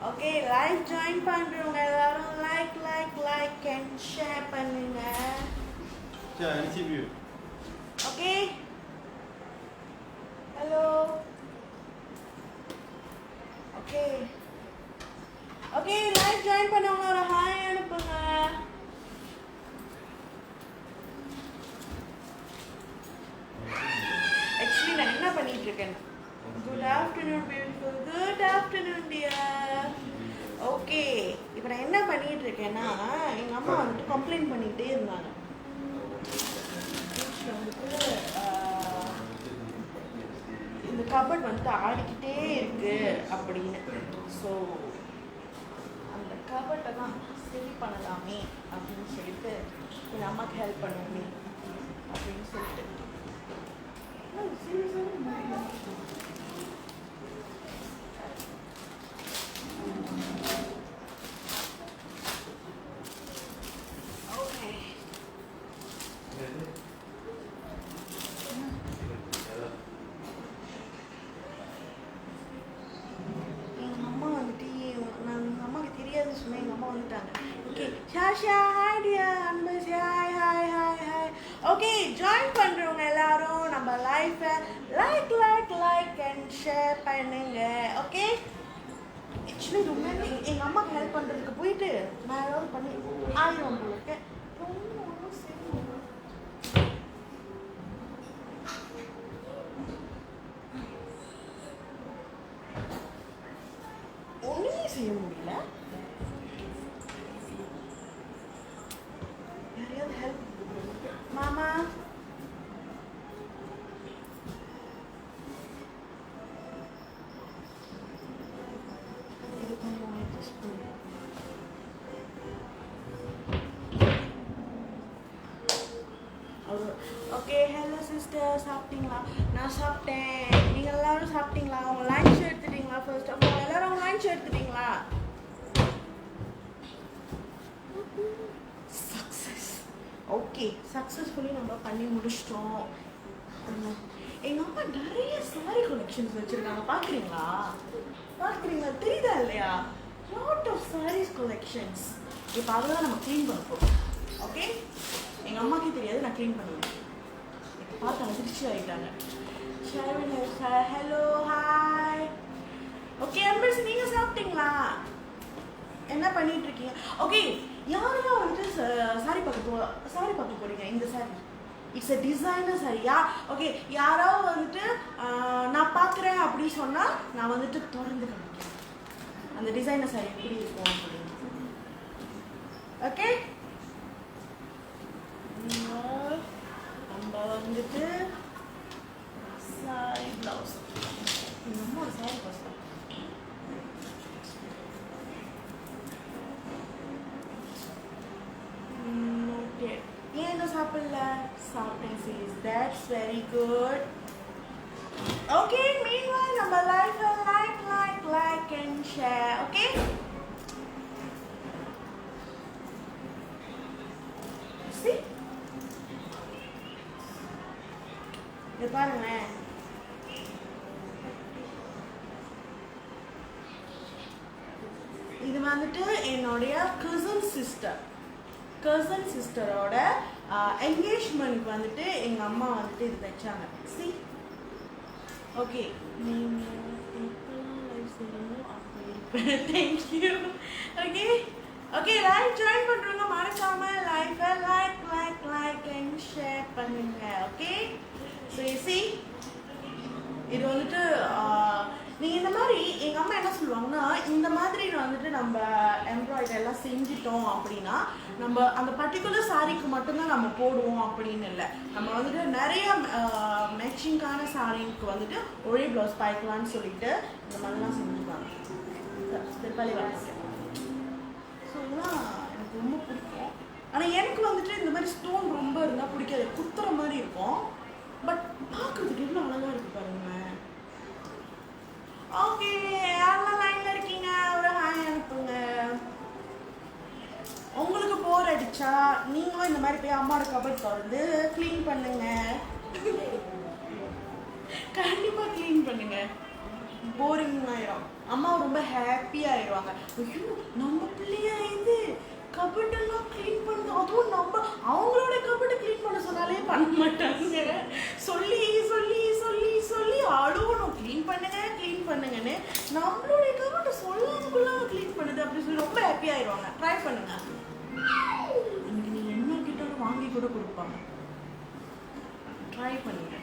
Okay live join பண்றவங்க எல்லாரும் like and share பண்ணுங்க. Okay hello okay okay live join பண்ணவங்க ஒரு ஹாய் அனுப்புங்க. ஆக்சுவலி நான் என்ன பண்ணிட்டு இருக்கேன். Good afternoon beautiful. Good afternoon dear. Okay இப்போ நான் என்ன பண்ணிட்டு இருக்கேன்னா எங்கள் அம்மா வந்துட்டு கம்ப்ளைண்ட் பண்ணிகிட்டே இருந்தாங்க. இந்த கபட் வந்துட்டு ஆடிக்கிட்டே இருக்கு அப்படின்னு. ஸோ அந்த கபட்டை தான் சரி பண்ணலாமே அப்படின்னு சொல்லிட்டு எங்கள் அம்மாவுக்கு ஹெல்ப் பண்ணுவோமே அப்படின்னு சொல்லிட்டு ஓகே ஜாயின் பண்றவங்க எல்லாரும் நம்ம லைஃபை லைக் அண்ட் ஷேர் பண்ணுங்க. ஓகே ஆக்சுவலி ரொம்ப எங்க அம்மாக்கு ஹெல்ப் பண்றதுக்கு போயிட்டு நான் ஏதாவது பண்ணி ஆயிரம் உங்களுக்கு ஒண்ணுமே செய்ய முடியல. யாரையாவது ஹெல்ப் மாமா இது கொஞ்சம் அட்ஜஸ்ட் பண்ணு. ஓகே ஹலோ சிஸ்டர் சாப்பிட்டீங்களா? நான் சாப்பிட்டேன். நீங்கள் எல்லாரும் சாப்பிட்டீங்களா? உங்க லஞ்ச் எடுத்துட்டீங்களா? ஃபர்ஸ்ட் ஆஃப் ஆல் எல்லாரும் உங்க லஞ்ச் எடுத்துட்டீங்களா? ஓகே சக்ஸஸ்ஃபுல்லி நம்ம பண்ணி முடிச்சிட்டோம். எங்கள் அம்மா நிறைய சாரி கலெக்ஷன்ஸ் வச்சுருக்காங்க. பார்க்குறீங்களா தெரியுதா இல்லையா? Lot of saris collections. இப்போ அதெல்லாம் நம்ம க்ளீன் பண்ண போகிறோம். ஓகே எங்கள் அம்மாக்கே தெரியாது, நான் க்ளீன் பண்ணுவேன். இப்போ பார்த்து அதிர்ச்சி ஆகிட்டாங்க. Hello hi. ஓகே அன்பர்ஸ் நீங்கள் சாப்பிட்டீங்களா? என்ன பண்ணிட்டு இருக்கீங்க? ஓகே யாரெல்லாம் வந்துட்டு சாரி பார்க்க போறீங்க? இந்த சாரி இட்ஸ் எ டிசைனர் சாரியா? ஓகே யாராவது வந்துட்டு நான் பார்க்குறேன் அப்படின்னு சொன்னால் நான் வந்துட்டு திறந்து காமிக்கிறேன் அந்த டிசைனர் சாரி எப்படி இருக்கும் அப்படின்னு. ஓகே நம்ம வந்துட்டு சாரி ப்ளவுஸ் நம்ம ஒரு சாரி ப்ளவுஸ் சாப்பிடல சாப்பிட்டேன் cheese. That's very good. Okay meanwhile நம்ம லைஃபை like and share. Okay see இது பாருங்க. இது வந்துட்டு என்னுடைய கசின் சிஸ்டரோட என்கேஜ்மெண்ட்க்கு வந்துட்டு எங்கள் அம்மா வந்துட்டு இது தைச்சாங்க. See okay thank you. Okay okay live join பண்ணுறவங்க மறக்காம லைஃபை லைக் அண்ட் ஷேர் பண்ணுங்க. ஓகே ஸோ சி இது வந்துட்டு நீங்கள் இந்த மாதிரி எங்கள் அம்மா என்ன சொல்லுவாங்கன்னா இந்த மாதிரி வந்துட்டு நம்ம எம்ப்ராய்டரி எல்லாம் செஞ்சிட்டோம் அப்படின்னா நம்ம அந்த பர்டிகுலர் சாரீக்கு மட்டும்தான் நம்ம போடுவோம் அப்படின்னு இல்லை. நம்ம வந்துட்டு நிறைய மேட்சிங்கான சாரீக்கு வந்துட்டு ஒரே ப்ளவுஸ் பாய்க்கலான்னு சொல்லிட்டு இந்த மாதிரிலாம் செஞ்சுப்பாங்க. திருப்பாளி வாழ்க்கை ஸோ இதெல்லாம் எனக்கு ரொம்ப பிடிக்கும். ஆனால் எனக்கு வந்துட்டு இந்த மாதிரி ஸ்டோன் ரொம்ப இருந்தால் பிடிக்காது. குத்துற மாதிரி இருக்கும். பட் பார்க்குறதுக்கு எவ்வளோ அழகாக இருக்குது பாருங்க. ஓகே யாரெல்லாம் லைன்ல இருக்கீங்க ஒரு ஹாய் அனுப்புங்க. உங்களுக்கு போர் அடிச்சா நீங்களும் இந்த மாதிரி போய் அம்மாவோட கபட் திறந்து க்ளீன் பண்ணுங்க. கண்டிப்பா க்ளீன் பண்ணுங்க. போரிங் ஆயிரும். அம்மா ரொம்ப ஹாப்பி ஆயிடுவாங்க. ஐயோ நம்ம பிள்ளையா இது கபட்டெல்லாம் க்ளீன் பண்ணுது, அதுவும் நம்ம அவங்களோட கபட்டை க்ளீன் பண்ண சொன்னாலே பண்ண மாட்டாங்க. சொல்லி சொல்லி சொல்லி சொல்லி அழுவணும், க்ளீன் பண்ணுங்கன்னு. நம்மளுடைய கபட்டை சொல்லாம க்ளீன் பண்ணுது அப்படி சொல்லி ரொம்ப ஹாப்பி ஆயிடுவாங்க. ட்ரை பண்ணுங்க. இன்னைக்கு நீ என்ன கிட்டாலும் வாங்கி கூட கொடுப்பாங்க. ட்ரை பண்ணுங்க.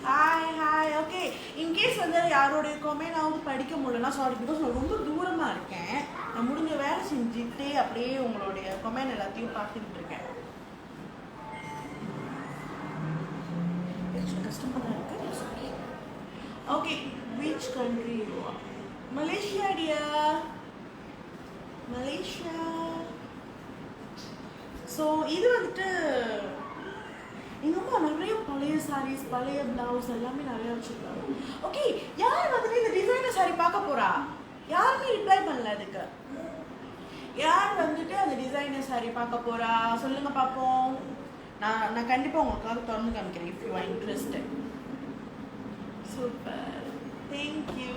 Hi okay. இன்கேஸ் வந்து யாரோடைய கமெண்ட் நான் வந்து படிக்க முடியலன்னா சாரி, பிகாஸ் நான் ரொம்ப தூரமாக இருக்கேன். நான் முடிஞ்ச வேலை செஞ்சுட்டு அப்படியே உங்களுடைய கமெண்ட் எல்லாத்தையும் பார்த்துக்கிட்டு இருக்கேன். கஷ்டமாக தான் இருக்கு. Okay, which country you are? Malaysia dear. Malaysia. So இது வந்துட்டு எங்கள் அம்மா நிறைய பழைய சாரீஸ், பழைய பிளவுஸ் எல்லாமே நிறைய வச்சுருக்காங்க. ஓகே, யார் வந்துட்டு இந்த டிசைனர் சாரீ பார்க்க போறா? யாருமே ரிப்ளை பண்ணல அதுக்கு. யார் வந்துட்டு அந்த டிசைனர் சாரீ பார்க்க போறா சொல்லுங்க பார்ப்போம். நான் கண்டிப்பாக உங்களுக்காக திறந்து காமிக்கிறேன் if you are interested. Super, thank you.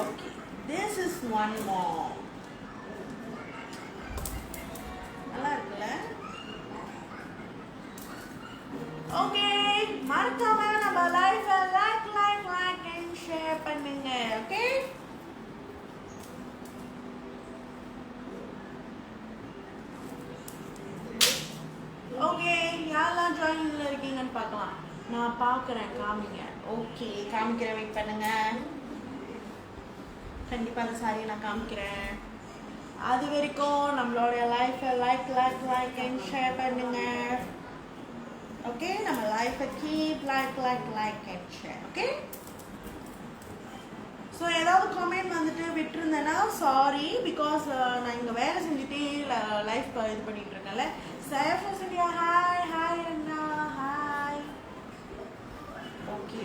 Okay, this is one more. நல்லா இருக்குல்ல? ஓகே, மறக்காம நம்ம லைஃபை லைக் அண்ட் ஷேர் பண்ணுங்க. ஓகே, ஓகே, யாரெல்லாம் ஜாயின்ல இருக்கீங்கன்னு பார்க்கலாம். நான் பார்க்குறேன், காமிங்க. ஓகே, காமிக்கிறேன், வெயிட் பண்ணுங்க. கண்டிப்பாக அந்த சாரியை நான் காமிக்கிறேன். அது வரைக்கும் நம்மளோட லைஃபை லைக் அண்ட் ஷேர் பண்ணுங்க. ஓகே, நம்ம லைஃபை keep like and share. Okay, so ஏதாவது கமெண்ட் வந்துட்டு விட்டுருந்தேன்னா சாரி, பிகாஸ் நான் இங்கே வேலை செஞ்சுட்டே லைஃப் இது பண்ணிட்டு இருக்கேன்ல. சேஃபஸ் இந்தியா, ஹாய் அண்ணா, ஹாய். ஓகே,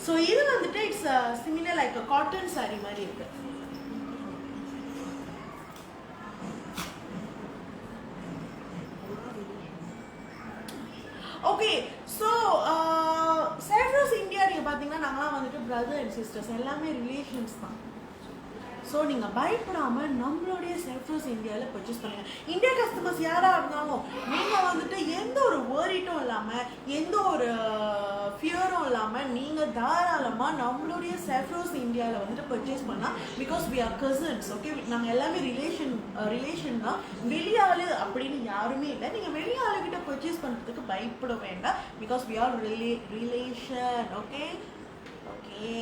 ஸோ இது வந்துட்டு it's similar like cotton sorry மாதிரி இருக்கு. ஓகே, ஸோ சேஃப்ரோஸ் இந்தியா நீங்கள் பார்த்தீங்கன்னா நாங்களாம் வந்துட்டு பிரதர் அண்ட் சிஸ்டர்ஸ், எல்லாமே ரிலேஷன்ஸ் தான். ஸோ நீங்கள் பயப்படாமல் நம்மளுடைய சேஃப்ரோஸ் இந்தியாவில் பர்ச்சேஸ் பண்ணுங்கள். இந்தியா கஸ்டமர்ஸ் யாராக இருந்தாலும் நீங்கள் வந்துட்டு எந்த ஒரு வேரிட்டும் இல்லாமல், எந்த ஒரு ஃபியரும் இல்லாமல் நீங்கள் தாராளமாக நம்மளுடைய சேஃப்ரோஸ் இந்தியாவில் வந்துட்டு பர்ச்சேஸ் பண்ணலாம். Because we are cousins. Okay, நாங்கள் எல்லாமே ரிலேஷன் தான். வெளியாள் அப்படின்னு யாருமே இல்லை. நீங்கள் வெளியாளுக்கிட்ட பர்ச்சேஸ் பண்ணுறதுக்கு பயப்பட வேண்டாம். Because we are relation. Okay okay.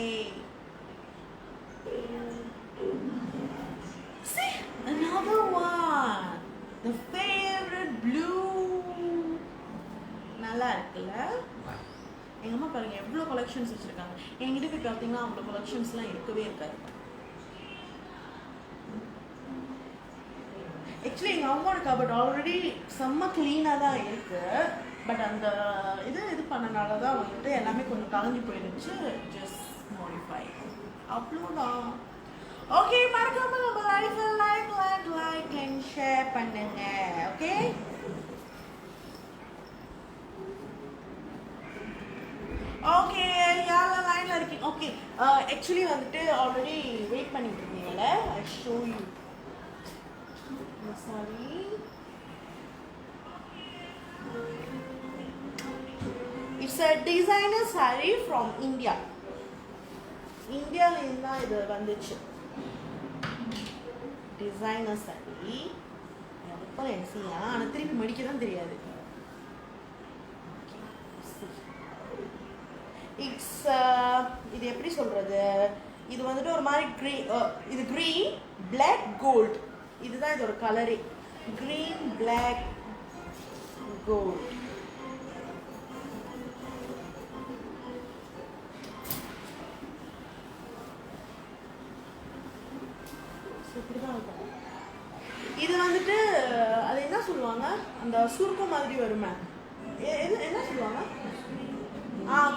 See, another one. The favorite blue. நல்லா இருக்குல்ல? எங்கள் அம்மா பாருங்க எவ்வளோ கலெக்ஷன்ஸ் வச்சுருக்காங்க. என்கிட்ட போய் பார்த்தீங்கன்னா அவ்வளோ கலெக்ஷன்ஸ்லாம் இருக்கவே இருக்காது. ஆக்சுவலி எங்கள் அம்மாவோட கபட் ஆல்ரெடி செம்ம க்ளீனாக தான் இருக்குது. பட் அந்த இது பண்ணனால தான் வந்துட்டு எல்லாமே கொஞ்சம் கலஞ்சி போயிடுச்சு. ஜஸ்ட் மாடிஃபை, அவ்வளோதான். ஓகே, மறக்காம நம்ம லைஃபை லைக் அண்ட் ஷேர் பண்ணுங்க. ஓகே, ஓகே, யாரெல்லாம் லைன்ல இருக்கீங்க? ஓகே, ஆக்சுவலி வந்துட்டு ஆல்ரெடி வெயிட் பண்ணிட்டு இருந்தீங்கல்ல. I show you. Sorry, it's a designer saree from India. இந்தியாவிலேருந்து தான் இது வந்துச்சு. டிசைனர் சாரி எப்போ என்சியா, ஆனால் திருப்பி மடிக்க தான் தெரியாது. இட்ஸ் இது எப்படி சொல்கிறது, இது வந்துட்டு ஒரு மாதிரி இது க்ரீன் பிளாக் கோல்டு. இதுதான் இதோட கலரே, க்ரீன் பிளாக் கோல்டு. இது வந்துட்டு அது என்ன சொல்லுவாங்க, அந்த சுருக்கம் மாதிரி வருமே, என்ன சொல்லுவாங்க?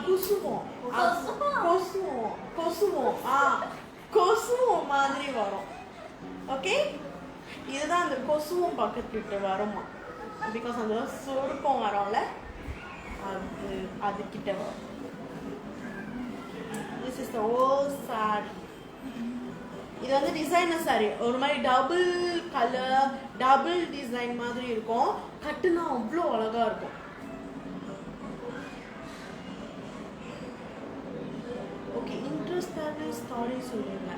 குசுமம். கொசுவம் மாதிரி வரும். ஓகே, இதுதான் அந்த கொசுவம் பக்கத்துக்கிட்ட வருமா, பிகாஸ் அந்த சுருக்கம் வரும்ல, அதுக்கிட்ட வரும். This is the whole saree. இது வந்து டிசைனர் saree. ஒரு மாதிரி டபுள் கலர் டபுள் டிசைன் மாதிரி இருக்கும். கட்டுனா அவ்வளோ அழகா இருக்கும். ஓகே, இன்ட்ரெஸ்டான ஸ்டாரி சொல்லுங்க.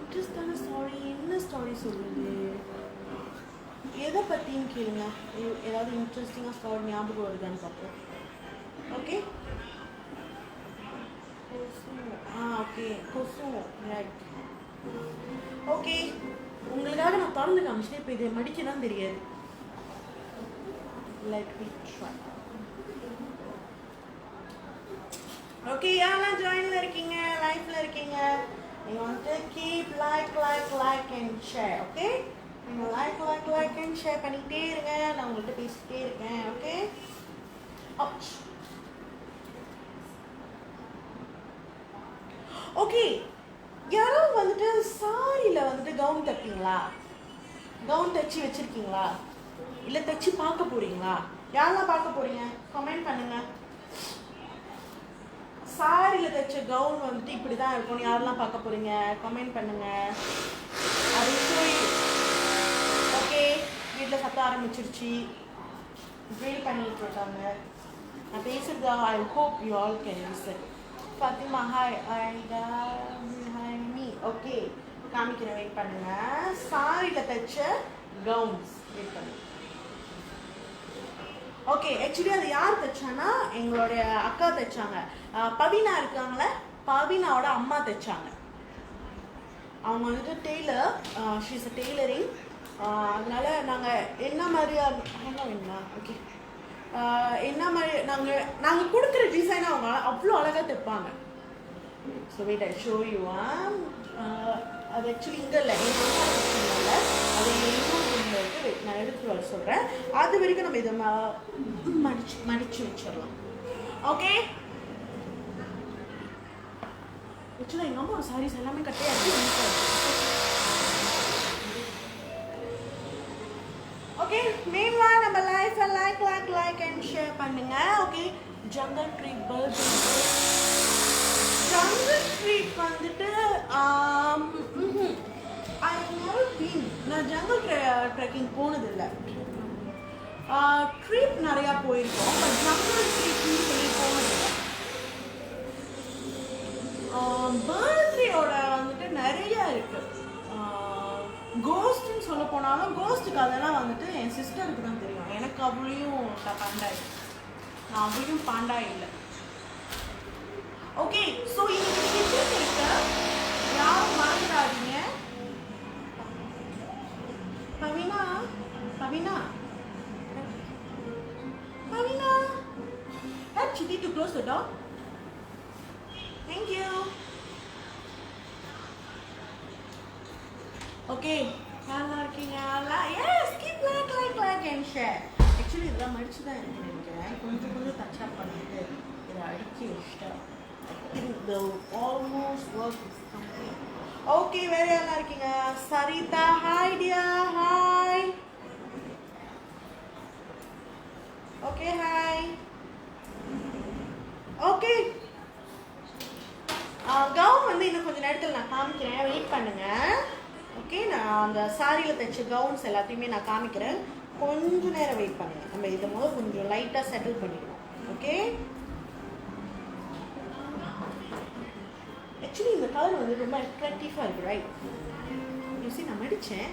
இன்ட்ரெஸ்டான ஸ்டாரி என்ன ஸ்டாரி சொல்லுங்க? எதை பற்றின்னு கேளுங்க. ஏதாவது இன்ட்ரெஸ்டிங்காக ஸ்டாரி ஞாபகம் வருதான்னு பார்ப்போம். ஓகே, ஓகே கொசு ரைட். ஓகே, உங்களுக்காக நான் திறந்து காமிச்சிட்டேன். இப்போ இதை மடிக்க தான் தெரியாது. Let me try. ஓகே, யாரெல்லாம் ஜாயின்ல இருக்கீங்க, லைஃப்ல இருக்கீங்க, you want to keep like and share. Okay, நீங்க like and share பண்ணிட்டே இருங்க. நான் உங்கள்கிட்ட பேசிட்டே இருக்கேன். ஓகே, ஓகே, யாரும் வந்துட்டு சாரியில் வந்துட்டு கவுன் தைப்பீங்களா? கவுன் தைச்சி வச்சிருக்கீங்களா? இல்லை தைச்சி பார்க்க போறீங்களா? யாரெல்லாம் பார்க்க போறீங்க கமெண்ட் பண்ணுங்க. சாரியில் தைச்ச கவுன் வந்துட்டு இப்படி தான் இருக்கும். யாரெல்லாம் பார்க்க போறீங்க கமெண்ட் பண்ணுங்க. அது ஓகே, வீட்டில் சத்த ஆரம்பிச்சிருச்சு, ட்ரில் பண்ணிட்டு இருக்காங்க. நான் பேசுறது I hope you all can listen. Fatima hi, Aida hi me. Okay, காமிக்கிறேன், வெயிட் பண்ணுங்க. சாரியில் தைச்ச கவுன்ஸ் வெயிட் பண்ணுங்க. ஓகே, ஆக்சுவலி அது யார் தைச்சானா எங்களுடைய அக்கா தைச்சாங்க. பவினா இருக்காங்களே, பவினாவோட அம்மா தைச்சாங்க. அவங்க வந்துட்டு டெய்லர், ஷீஸ் அ டெய்லரிங். அதனால நாங்கள் என்ன மாதிரியாக என்ன ஓகே என்ன மாதிரி நாங்கள் கொடுக்குற டிசைனை அவங்க அவ்வளோ அழகாக தைப்பாங்க. So wait I show you. அது ஆக்சுவலி இங்கே இல்லை, இல்லை அது இன்னொரு ரூமில் இருக்குது. நான் எடுத்துகிட்டு வர சொல்கிறேன். அது வரைக்கும் நம்ம இதை மடிச்சு வச்சிடலாம். ஓகே, ஆக்சுவலாக எங்கள் அம்மா சாரீஸ் எல்லாமே கட்டையாக ஓகே. மீன்வால் நம்ம லைஃப்பை லைக் அண்ட் ஷேர் பண்ணுங்க. Okay, jungle treat birth. Jungle treat வந்துட்டு நான் ஜங்கல் ட்ரெக்கிங் போனதில்லை. ட்ரீட் நிறையா போயிருக்கோம், பட் ஜங்கல் ட்ரீட்னு சொல்லி போனதில்லை. பர்த்டேயோட வந்துட்டு நிறையா இருக்குது. கோஸ்ட்னு சொல்ல போனாலும் கோஸ்ட்டுக்கு அதெல்லாம் வந்துட்டு என் சிஸ்டருக்கு தான் தெரியும். எனக்கு அவ்வளோயும் பாண்டாய், நான் அவ்வளோயும் பாண்டாய் இல்லை. ஓகே, ஸோ இன்னைக்கு கிச்சன் இருக்க யாரும் மறந்துடாதீங்க. Bhavina Bhavina Bhavina help Chiti to close the door. Thank you. Okay, நல்லா இருக்கீங்க? Yes, keep like and share. Actually இதெல்லாம் மடிச்சு தான் எனக்கு நினைக்கிறேன். கொஞ்சம் டச் பண்ணிட்டு இதை அடிச்சு வச்சிட்டேன். I think the almost work is complete. Okay, வேற யாரெல்லாம் இருக்கீங்க? சரிதா hi dear, hi. Okay, hi. Okay. Gown வந்து இன்னும் கொஞ்சம் நேரத்தில் நான் காமிக்கிறேன், வெயிட் பண்ணுங்க. ஓகே, நான் அந்த சாரியில் தைச்ச கவுன்ஸ் எல்லாத்தையுமே நான் காமிக்கிறேன். கொஞ்சம் நேரம் வெயிட் பண்ணுங்க. நம்ம இதை முதல் கொஞ்சம் லைட்டாக செட்டில் பண்ணிடுவோம். ஓகே, ஆக்சுவலி இந்த கலர் வந்து ரொம்ப அட்ராக்டிவாக இருக்குது, ரைட்? யூசி நான் மடித்தேன்.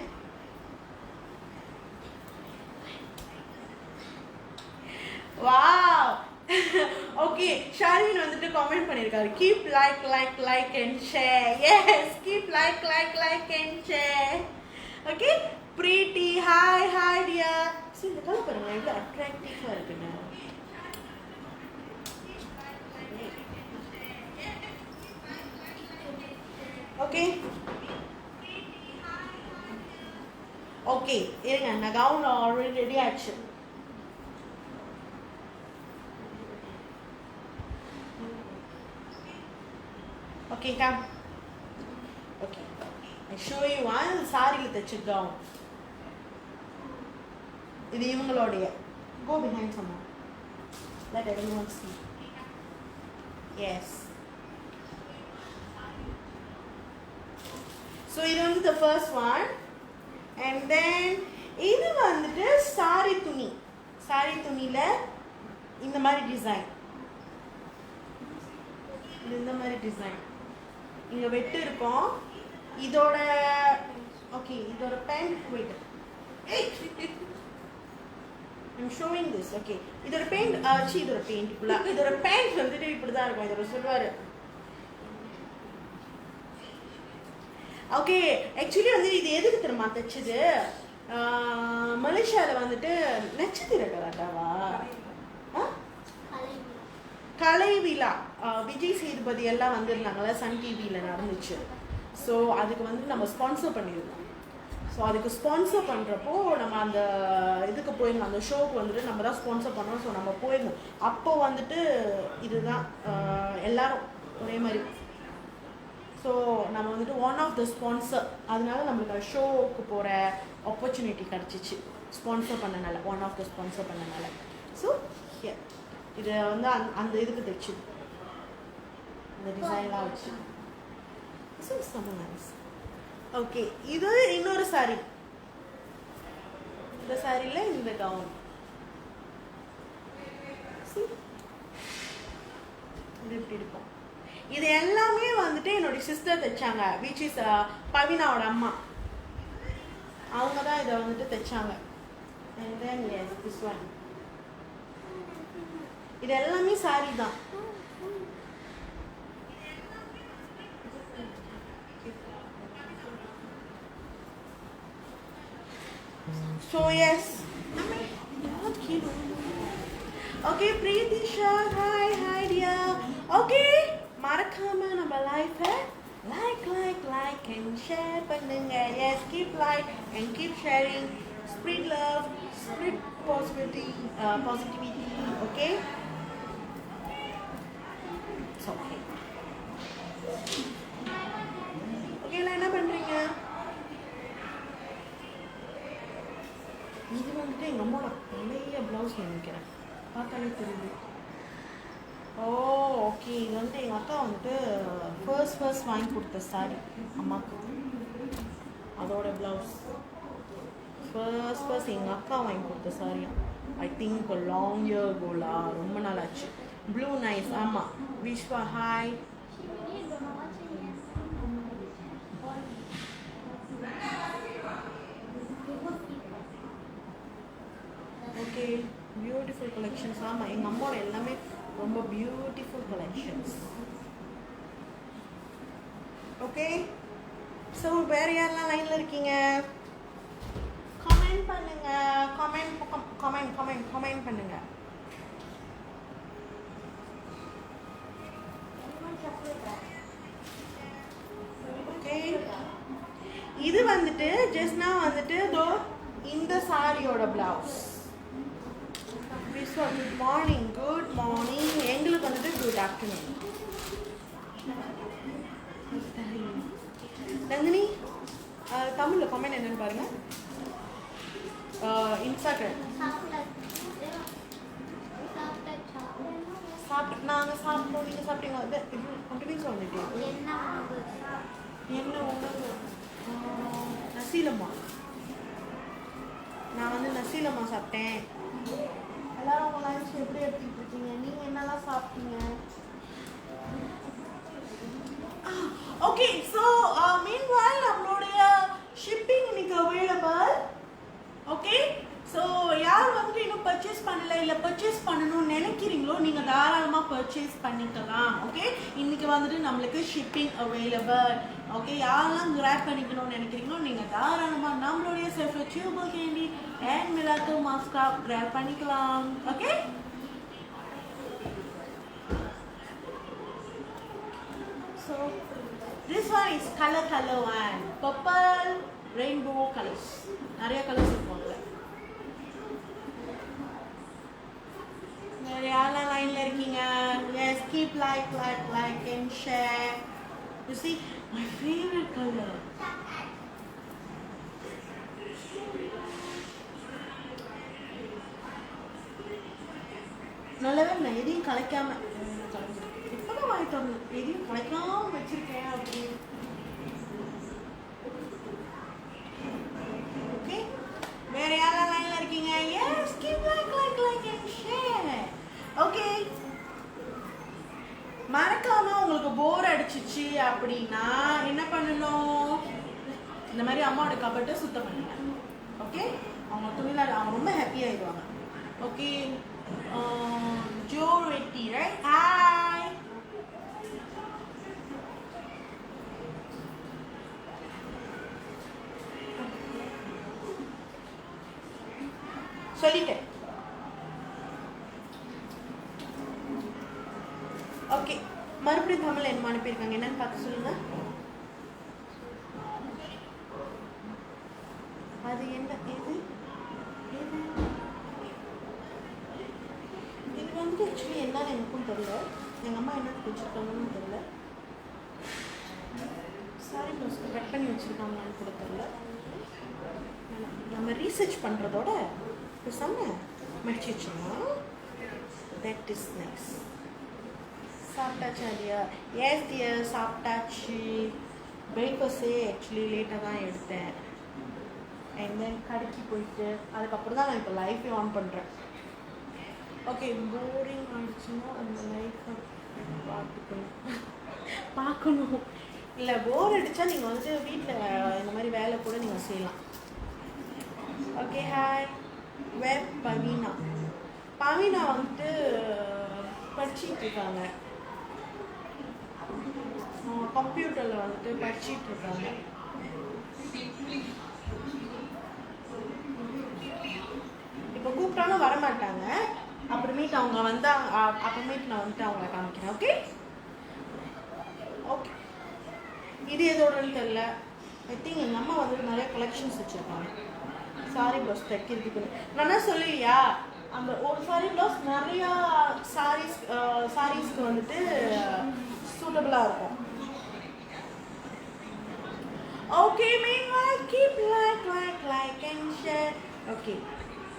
வாவ். ஓகே, ஷாரின் வந்துட்டு கமெண்ட் பண்ணியிருக்காரு, keep like and share. Yes, keep like and share. Okay, pretty hi dear. சரி, இந்த கலர் பாருங்க எவ்வளோ அட்ராக்டிவாக இருக்குங்க. ஓகே ஓகே, இருங்க, நான் கவுன் ஆல்ரெடி ரெடி ஆச்சு. Okay, come. Okay, I show you one saree தைச்ச gown. இது இவங்களுடைய. Go behind someone. Let everyone see. Yes. So இது வந்து the first one. And then இது வந்துட்டு சாரி துணியில இந்த மாதிரி டிசைன், இந்த மாதிரி டிசைன் இங்க வெட்டு இருக்கும். இதோட ஓகே, இதோட pant wait I'm showing this. Okay, இதோட பேண்ட் இதோட பேண்ட் வந்துட்டு இப்படிதான் இருக்கும். இதோட சொல்வாரு ஓகே. ஆக்சுவலி வந்து இது எதுக்கு தெரியுமா தைச்சது? மலேசியாவில் வந்துட்டு நட்சத்திர கலாட்டாவா கலை விழா விஜய் சேதுபதி எல்லாம் வந்திருந்தாங்களா, சன் டிவியில் நடந்துச்சு. ஸோ அதுக்கு வந்து நம்ம ஸ்பான்சர் பண்ணியிருந்தோம். ஸோ அதுக்கு ஸ்பான்சர் பண்ணுறப்போ நம்ம அந்த இதுக்கு போயிருந்தோம், அந்த ஷோவுக்கு வந்துட்டு நம்ம தான் ஸ்பான்சர் பண்ணோம். ஸோ நம்ம போயிருந்தோம். அப்போ வந்துட்டு இதுதான் எல்லாரும் ஒரே மாதிரி. ஸோ நம்ம வந்துட்டு ஒன் ஆஃப் த ஸ்பான்சர், அதனால நம்மளுக்கு ஷோவுக்கு போகிற ஆப்பர்ச்சுனிட்டி கிடச்சிச்சு ஸ்பான்சர் பண்ணனால, ஒன் ஆஃப் த ஸ்பான்சர் பண்ணனால. ஸோ இதை வந்து அந்த இதுக்கு தைச்சு அந்த டிசைன்லாம் வச்சு ஓகே. இது இன்னொரு சாரி, இந்த சாரியில் இந்த கவுன் இது இப்படி இருக்கும். இது எல்லாமே வந்துட்டு என்னுடைய சிஸ்டர் தைச்சாங்க, விச் இஸ் பவினாவோட அம்மா. அவங்க தான் இதை வந்துட்டு தைச்சாங்க. And then yes, this one. இது எல்லாமே சாரி தான். So yes. Okay, Preetisha, hi dear. Okay, மறக்காம நம்ம லைஃபை like and share பண்ணுங்க. Yes, keep like and keep sharing. Spread love, spread positivity. Okay. It's okay. Okay, என்ன பண்றீங்க? இது வந்துட்டு எங்கள் அம்மாவோட பழைய ப்ளவுஸ் நினைக்கிறேன், பார்த்தாலே தெரியுது. ஓகே, இது வந்துட்டு எங்கள் அக்கா வந்துட்டு ஃபர்ஸ்ட் வாங்கி கொடுத்த சாரி அம்மாவுக்கு, அதோட ப்ளவுஸ் ஃபர்ஸ்ட் எங்கள் அக்கா வாங்கி கொடுத்த சாரியா. ஐ திங்க் லாங் இயர் கோலா, ரொம்ப நாள் ஆச்சு. Blue nice. ஆமாம், Vishwa hi. Okay, beautiful collections. ஆமாம், எங்கள் அம்மாவோட எல்லாமே ரொம்ப பியூட்டிஃபுல் கலெக்ஷன்ஸ். ஓகே, ஸோ வேறு யாரெல்லாம் லைனில் இருக்கீங்க? கமெண்ட் பண்ணுங்க, கமெண்ட் பண்ணுங்க. ஓகே, இது வந்துட்டு ஜஸ்ட்னா வந்துட்டு தோ இந்த சாரியோட பிளவுஸ். Good morning. எங்களுக்கு வந்துட்டு குட் ஆஃப்டர்நூன். நந்தினி, தமிழில் கமெண்ட் என்னன்னு பாருங்க. இன்ஸ்டாகிராம் நாங்கள் சாப்பிட்டோம், நீங்கள் சாப்பிட்டீங்க. கண்டினியூஸ் வந்துட்டு என்ன உணவு? நசீலம்மா. நான் வந்து நசீலம்மா சாப்பிட்டேன். எல்லாரும் உங்கள் லஞ்ச் எப்படி எடுத்துக்கிட்டு இருக்கீங்க? நீங்கள் என்னெல்லாம் சாப்பிட்டீங்க? ஓகே, ஸோ மீன்வைல் நம்மளுடைய ஷிப்பிங் இன்னைக்கு அவைலபிள். ஓகே, ஸோ யார் வந்துட்டு இன்னும் பர்ச்சேஸ் பண்ணல, இல்லை பர்ச்சேஸ் பண்ணணும்னு நினைக்கிறீங்களோ நீங்கள் தாராளமாக பர்ச்சேஸ் பண்ணிக்கலாம். ஓகே, இன்னைக்கு வந்துட்டு நம்மளுக்கு ஷிப்பிங் அவைலபிள். ஓகே, யாரெல்லாம் கிராப் பண்ணிக்கணும்னு நினைக்கிறீங்களோ நீங்கள் தாராளமாக நம்மளுடைய செஃபர் டியூபல் கேண்டி அண்ட் மிலாட்டோ மாஸ்கா கிராப் பண்ணிக்கலாம். Okay, so this one is color one, purple rainbow colors. நிறைய கலர்ஸ் இருக்கும்ல. வேற யாரெல்லாம் லைன்ல இருக்கீங்க? Yes, keep like and share. You see my favorite color. நல்லவே நான் எதையும் கலைக்காம இப்பதான் வாங்கிட்டு வரணும், எதையும் கலைக்காம வச்சிருக்கேன் அப்படின்னு. ஆயிடுச்சு அப்படின்னா என்ன பண்ணணும்? இந்த மாதிரி அம்மாவோட கபட்டை சுத்தம் பண்ணுங்க. ஓகே, அவங்க துணியில் அவங்க ரொம்ப ஹாப்பி ஆயிடுவாங்க. Okay, Joe Reddy right? Hi, சொல்லிட்டேன். ஓகே, மறுபடியும் தமிழ் என்ன அனுப்பியிருக்காங்க, என்னன்னு பார்த்து சொல்லுங்க. அது என்ன? இது வந்து ஆக்சுவலி என்னன்னு எனக்கும் தெரியல. எங்கள் அம்மா என்ன வச்சுருக்காங்கன்னு தெரியல. சாரி ப்ளவுஸ் கட் பண்ணி வச்சுருக்காங்கன்னு கூட தெரியல. நம்ம ரீசர்ச் பண்ணுறதோட பேசாம மடிச்சு வச்சுருந்தோம். That is nice. சாப்பிட்டாச்சு அடியா? எஸ் டியர், சாப்பிட்டாச்சு. பிரேக்ஃபாஸ்ட்டே ஆக்சுவலி லேட்டாக தான் எடுத்தேன். அண்ட் தென் கடைக்கு போயிட்டு அதுக்கப்புறம் தான் நான் இப்போ லைஃபே ஆன் பண்ணுறேன். ஓகே, போரிங் ஆகிடுச்சுன்னா அந்த லைஃப்பை பார்க்கணும். இல்லை, போர் அடித்தா நீங்கள் வந்துட்டு வீட்டில் இந்த மாதிரி வேலை கூட நீங்கள் செய்யலாம். Okay, hi web Bhavina. Bhavina வந்துட்டு படிச்சிட்டு இருக்காங்க, கம்ப்யூட்டரில் வந்துட்டு படிச்சிட்டு இருக்காங்க. இப்போ கூப்பிட்டாலும் வரமாட்டாங்க. அப்புறமேட்டு அவங்க வந்தால் அப்புறமேட்டு நான் வந்துட்டு அவங்கள காமிக்கிறேன். ஓகே ஓகே, இது எதோடன்னு தெரியல. ஐ திங்க் எங்கள் அம்மா வந்துட்டு நிறைய கலெக்ஷன்ஸ் வச்சுருக்காங்க சாரி ப்ளவுஸ் தைக்கிறதுக்கு. நான் என்ன சொல்லுவியா, அந்த ஒரு சாரி ப்ளவுஸ் நிறையா சாரீஸ்க்கு வந்துட்டு சூட்டபுளாக இருக்கும். Okay, meanwhile keep like and share. Okay,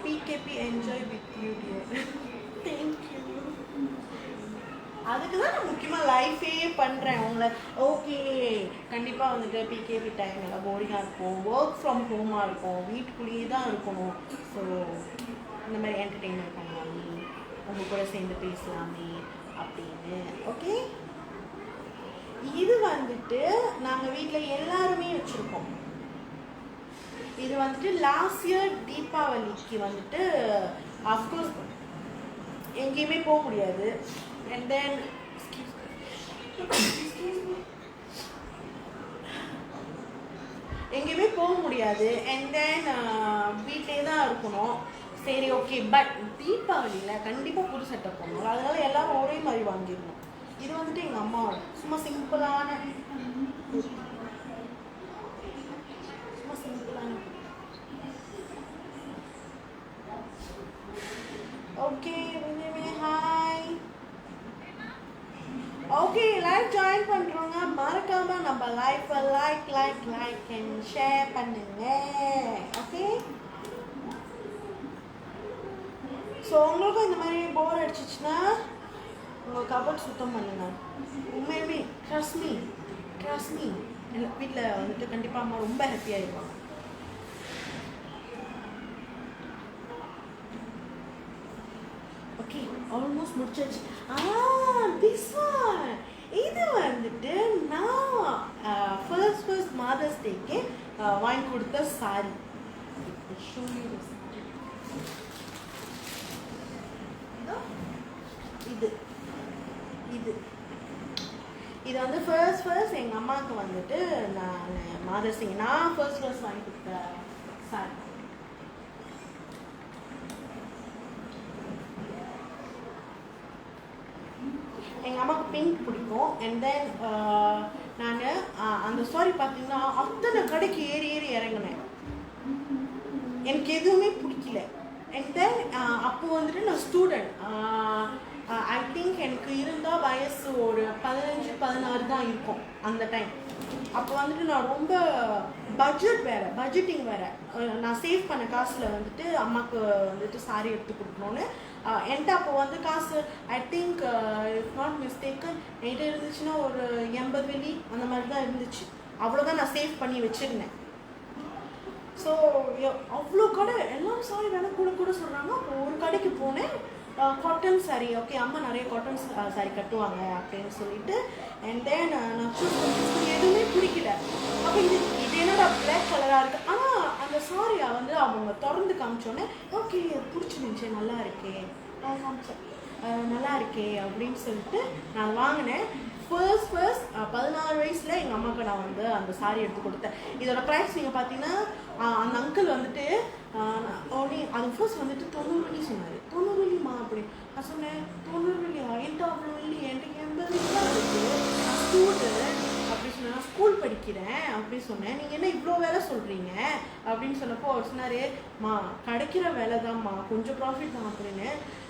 PKP enjoy with you dear. Thank you. அதுக்கு தான் நான் முக்கியமாக லைஃபே பண்ணுறேன் உங்களை. ஓகே, கண்டிப்பாக வந்துட்டு பிகேபி டைம் எல்லாம் போரிங்காக இருக்கும், ஒர்க் ஃப்ரம் ஹோமாக இருக்கும், வீட்டுக்குள்ளேயே தான் இருக்கணும். ஸோ இந்த மாதிரி என்டர்டெயின்மெண்ட் பண்ணலாமே, உங்கள் கூட சேர்ந்து பேசலாமே அப்படின்னு. ஓகே, இது வந்துட்டு நாங்கள் வீட்டில் எல்லாருமே வச்சுருக்கோம். இது வந்துட்டு லாஸ்ட் இயர் தீபாவளிக்கு வந்துட்டு அஃப்கோர்ஸ் எங்கேயுமே போக முடியாது. அண்ட் தென் எங்கேயுமே போக முடியாது. அண்ட் தென் வீட்டிலே தான் இருக்கணும். சரி ஓகே, பட் தீபாவளியில் கண்டிப்பாக புது சட்டை போடணும். அதனால எல்லாரும் ஒரே மாதிரி வாங்கிடணும். இது வந்துட்டு எங்கள் அம்மாவோட சும்மா சிம்பிளான okay. Hi. Okay, live join பண்ணுறோங்க, மறக்காம நம்ம லைஃப்பை லைக் அண்ட் ஷேர் பண்ணுங்க. ஓகே, ஸோ உங்களுக்கும் இந்த மாதிரி போர் அடிச்சிச்சுன்னா உங்கள் கபோர்ட் சுத்தம் பண்ணுங்க. உண்மையுமே ட்ரஸ்ட் மீ வீட்டில் வந்துட்டு கண்டிப்பாக அம்மா ரொம்ப ஹாப்பியாகிடுவாங்க. ஓகே, ஆல்மோஸ்ட் முடிச்சாச்சு. திஸ் ஒன் இது வந்துட்டு நான் ஃபர்ஸ்ட் மதர்ஸ் டேக்கு வாங்கி கொடுத்த சாரி. இது இது வந்து ஃபர்ஸ்ட் எங்கள் அம்மாவுக்கு வந்துட்டு நான் மதர்ஸ் டே நான் ஃபர்ஸ்ட் வாங்கி கொடுத்த சாரி. எங்கள் அம்மாவுக்கு பிங்க் பிடிக்கும். அண்ட் தென் நான் அந்த சாரி பார்த்தீங்கன்னா அத்தனை கடைக்கு ஏறி இறங்கினேன், எனக்கு எதுவுமே பிடிக்கல. அண்ட் தென் அப்போ வந்துட்டு நான் ஸ்டூடெண்ட், ஐ திங்க் எனக்கு இருந்தால் வயசு ஒரு 15-16 தான் இருக்கும் அந்த டைம். அப்போ வந்துட்டு நான் ரொம்ப பட்ஜெட்டிங் வேறு, நான் சேவ் பண்ண காசில் வந்துட்டு அம்மாவுக்கு வந்துட்டு சாரி எடுத்து கொடுக்கணுன்னு என்கிட்ட அப்போ வந்து காசு I think if not mistaken என்கிட்ட இருந்துச்சுன்னா ஒரு 80 வெள்ளி அந்த மாதிரி தான் இருந்துச்சு. அவ்வளோதான் நான் சேவ் பண்ணி வச்சுருந்தேன். ஸோ அவ்வளோ கடை எல்லாரும் சாரி வேலை கூட சொல்கிறாங்க. அப்போ ஒரு கடைக்கு போனேன், காட்டன் சாரீ. ஓகே, அம்மா நிறைய காட்டன் சாரீ கட்டுவாங்க அப்படின்னு சொல்லிட்டு அண்ட் தென் நான் சூஸ் பண்ணி எதுவுமே பிடிக்கல. அப்போ இது என்னோட பிளாக் கலராக இருக்குது. ஆனால் அந்த சாரியை வந்து அவங்க திறந்து காமிச்சோன்னே ஓகே பிடிச்சிருந்துச்சு, நல்லா இருக்கே காமிச்சேன், நல்லா இருக்கே அப்படின்னு சொல்லிட்டு நான் வாங்கினேன். ஃபர்ஸ்ட் 16 வயசில் எங்கள் அம்மாவுக்கு நான் வந்து அந்த சாரீ எடுத்து கொடுத்தேன். இதோட ப்ரைஸ் நீங்கள் பார்த்தீங்கன்னா அந்த அங்கிள் வந்துட்டு அது ஃபர்ஸ்ட் வந்துட்டு 90 வெள்ளி சொன்னார். 90 வெள்ளிமா அப்படி நான் சொன்னேன், 90 வெள்ளியா என்கிட்ட அவ்வளோ வெள்ளி, என்கிட்ட 80 வெள்ளி தான் இருக்குது, நான் ஸ்டூடெண்ட் அப்படி சொன்னேன், நான் ஸ்கூல் படிக்கிறேன் அப்படி சொன்னேன், நீங்கள் என்ன இவ்வளோ வேலை சொல்கிறீங்க அப்படின்னு சொன்னப்போ அவர் சொன்னார், மா கிடைக்கிற வேலை தான்மா, கொஞ்சம் ப்ராஃபிட் தான் அப்படின்னு.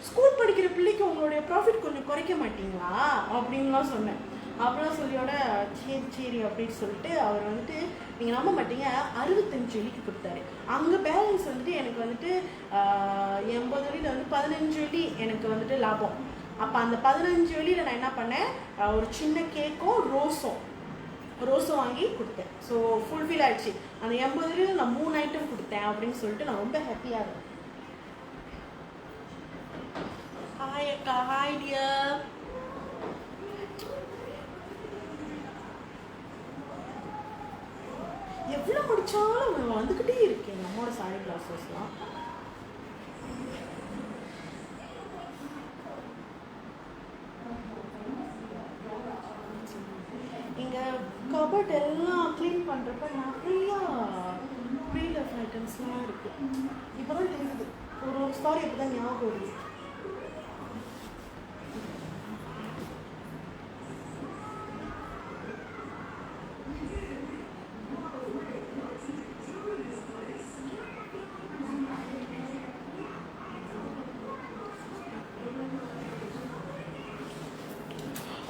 ஸ்கூல் படிக்கிற பிள்ளைக்கு உங்களுடைய ப்ராஃபிட் கொஞ்சம் குறைக்க மாட்டீங்களா அப்படின்லாம் சொன்னேன். அப்படிலாம் சொல்லியோட சரி அப்படின்னு சொல்லிட்டு அவர் வந்துட்டு நீங்கள் நம்ப மாட்டீங்க 65 வெள்ளிக்கு கொடுத்தாரு. அங்கே பேலன்ஸ் வந்துட்டு எனக்கு வந்துட்டு 80 வெள்ளியில் வந்து 15 வெள்ளி எனக்கு வந்துட்டு லாபம். அப்போ அந்த 15 வெள்ளியில் நான் என்ன பண்ணேன், ஒரு சின்ன கேக்கும் ரோஸும் வாங்கி கொடுத்தேன். ஸோ ஃபுல்ஃபில் ஆயிடுச்சு. அந்த 80 வெள்ளியில் நான் 3 ஐட்டம் கொடுத்தேன் அப்படின்னு சொல்லிட்டு நான் ரொம்ப ஹாப்பியாக இருந்தேன். ஹாய் அக்கா, ஹாய் டியர். எவ்வளோ முடிச்சாலும் வந்துக்கிட்டே இருக்கேன் நம்மளோட சாரி கிளாஸஸ்லாம். இங்கே கபட் எல்லாம் க்ளீன் பண்ணுறப்ப நிறையா ப்ரீலஃப் ஐட்டம்ஸ்லாம் இருக்குது. இப்போ தான் தெரியுது, ஒரு ஸ்டாரி இப்போ தான் ஞாபகம் வருது.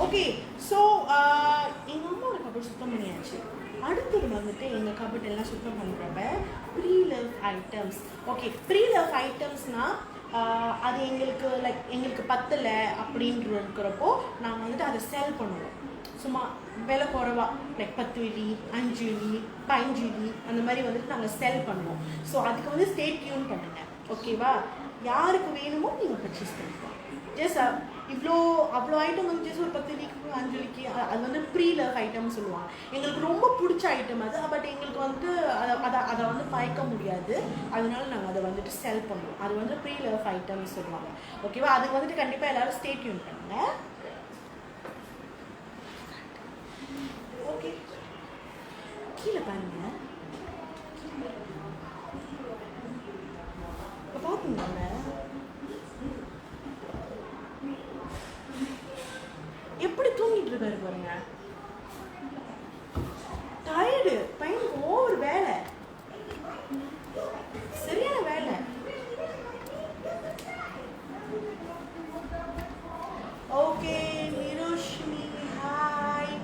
ஓகே, ஸோ எங்கள் அம்மாவோட கபட் சுத்தம் பண்ணியாச்சு. அடுத்தது வந்துட்டு எங்கள் கபட் எல்லாம் சுத்தம் பண்ணுறப்ப ப்ரீலவ் ஐட்டம்ஸ். ஓகே, ப்ரீலவ் ஐட்டம்ஸ்னால் அது எங்களுக்கு பத்தலை அப்படின்ற இருக்கிறப்போ நாங்கள் வந்துட்டு அதை செல் பண்ணுவோம். சும்மா விலை குறைவா லைக் 10 வெள்ளி, 5 வெள்ளி, 15 வெள்ளி அந்த மாதிரி வந்துட்டு நாங்கள் செல் பண்ணுவோம். ஸோ அதுக்கு வந்து ஸ்டே டியூன் பண்ணுங்கள், ஓகேவா? யாருக்கு வேணுமோ நீங்கள் பர்ச்சேஸ் பண்ணிக்கலாம். ஜஸ்ட் அவ்வளோ ஐட்டம் வந்து ஜஸ்ட் ஒரு 10 வெள்ளிக்கு 5 வெள்ளிக்கு அது வந்து ப்ரீலவ் ஐட்டம்னு சொல்லுவாங்க. எங்களுக்கு ரொம்ப பிடிச்ச ஐட்டம் அது. பட் எங்களுக்கு வந்து அதை வந்து பழக்க முடியாது, அதனால நாங்கள் அதை வந்துட்டு செல் பண்ணுவோம். அது வந்து ப்ரீலவ் ஐட்டம்னு சொல்லுவாங்க, ஓகேவா? அதுக்கு வந்துட்டு கண்டிப்பாக எல்லோரும் ஸ்டே டியூன் பண்ணுங்க. ஓகே, கீழே பாருங்க, இப்போ பார்த்தீங்களா எப்படி தூங்கிட்டு இருக்காரு பாருங்க. டயர்டு பையனுக்கு ஓவர் வேலை, சரியான வேலை. Okay Niroshini, hi.